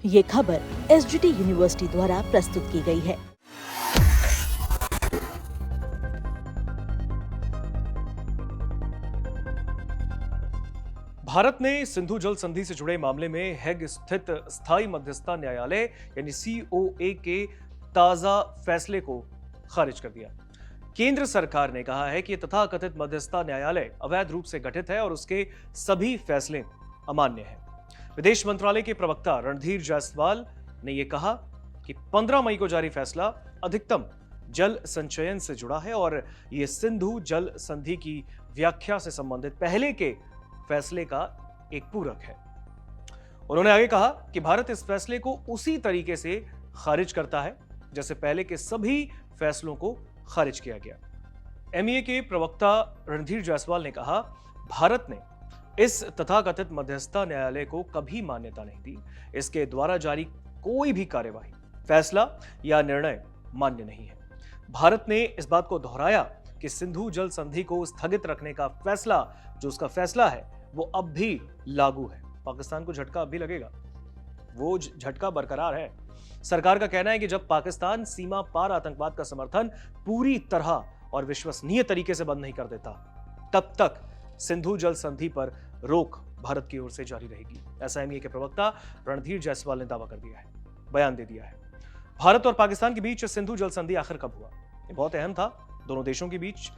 ये खबर SGT university द्वारा प्रस्तुत की गई है। भारत ने सिंधु जल संधि से जुड़े मामले में हेग स्थित स्थायी मध्यस्थता न्यायालय यानी सीओए के ताजा फैसले को खारिज कर दिया। केंद्र सरकार ने कहा है कि तथाकथित मध्यस्थता न्यायालय अवैध रूप से गठित है और उसके सभी फैसले अमान्य हैं। विदेश मंत्रालय के प्रवक्ता रणधीर जायसवाल ने यह कहा कि 15 मई को जारी फैसला अधिकतम जल संचयन से जुड़ा है और यह सिंधु जल संधि की व्याख्या से संबंधित पहले के फैसले का एक पूरक है। उन्होंने आगे कहा कि भारत इस फैसले को उसी तरीके से खारिज करता है जैसे पहले के सभी फैसलों को खारिज किया गया। एमईए के प्रवक्ता रणधीर जायसवाल ने कहा, भारत ने इस तथाकथित मध्यस्थता न्यायालय को कभी मान्यता नहीं दी। इसके द्वारा जारी कोई भी कार्यवाही, फैसला या निर्णय मान्य नहीं है। भारत ने इस बात को दोहराया कि सिंधु जल संधि को स्थगित रखने का फैसला, जो उसका फैसला है, वो अब भी लागू है। पाकिस्तान को झटका अब भी लगेगा, वो झटका बरकरार है। सरकार का कहना है कि जब पाकिस्तान सीमा पार आतंकवाद का समर्थन पूरी तरह और विश्वसनीय तरीके से बंद नहीं कर देता, तब तक सिंधु जल संधि पर रोक भारत की ओर से जारी रहेगी। ऐसा एमईए के प्रवक्ता रणधीर जायसवाल ने दावा कर दिया है, बयान दे दिया है। भारत और पाकिस्तान के बीच सिंधु जल संधि आखिर कब हुआ? ये बहुत अहम था। दोनों देशों के बीच,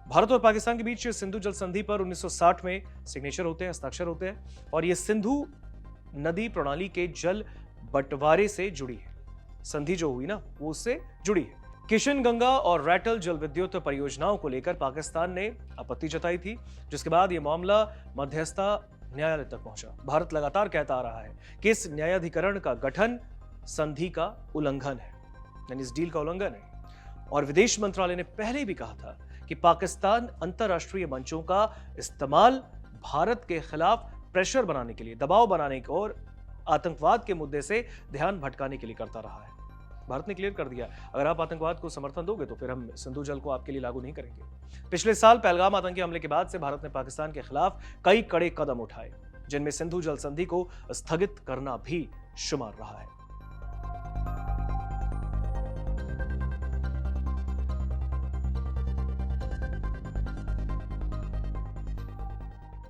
भारत और पाकिस्तान के बीच सिंधु जल संधि पर 1960 में सिग्नेचर होते हैं, हस्ताक्षर होते हैं और ये सिंधु नदी प्रणाली के जल बंटवारे से जुड़ी है। संधि जो हुई ना, वो उससे जुड़ी है। किशनगंगा और रैटल जल विद्युत परियोजनाओं को लेकर पाकिस्तान ने आपत्ति जताई थी, जिसके बाद यह मामला मध्यस्थता न्यायालय तक पहुंचा। भारत लगातार कहता आ रहा है कि इस न्यायाधिकरण का गठन संधि का उल्लंघन है, यानी इस डील का उल्लंघन है। और विदेश मंत्रालय ने पहले भी कहा था कि पाकिस्तान अंतरराष्ट्रीय मंचों का इस्तेमाल भारत के खिलाफ प्रेशर बनाने के लिए, दबाव बनाने को और आतंकवाद के मुद्दे से ध्यान भटकाने के लिए करता रहा है। भारत ने क्लियर कर दिया, अगर आप आतंकवाद को समर्थन दोगे तो फिर हम सिंधु जल को आपके लिए लागू नहीं करेंगे। पिछले साल पहलगाम आतंकी हमले के बाद से भारत ने पाकिस्तान के खिलाफ कई कड़े कदम उठाए, जिनमें सिंधु जल संधि को स्थगित करना भी शुमार रहा है।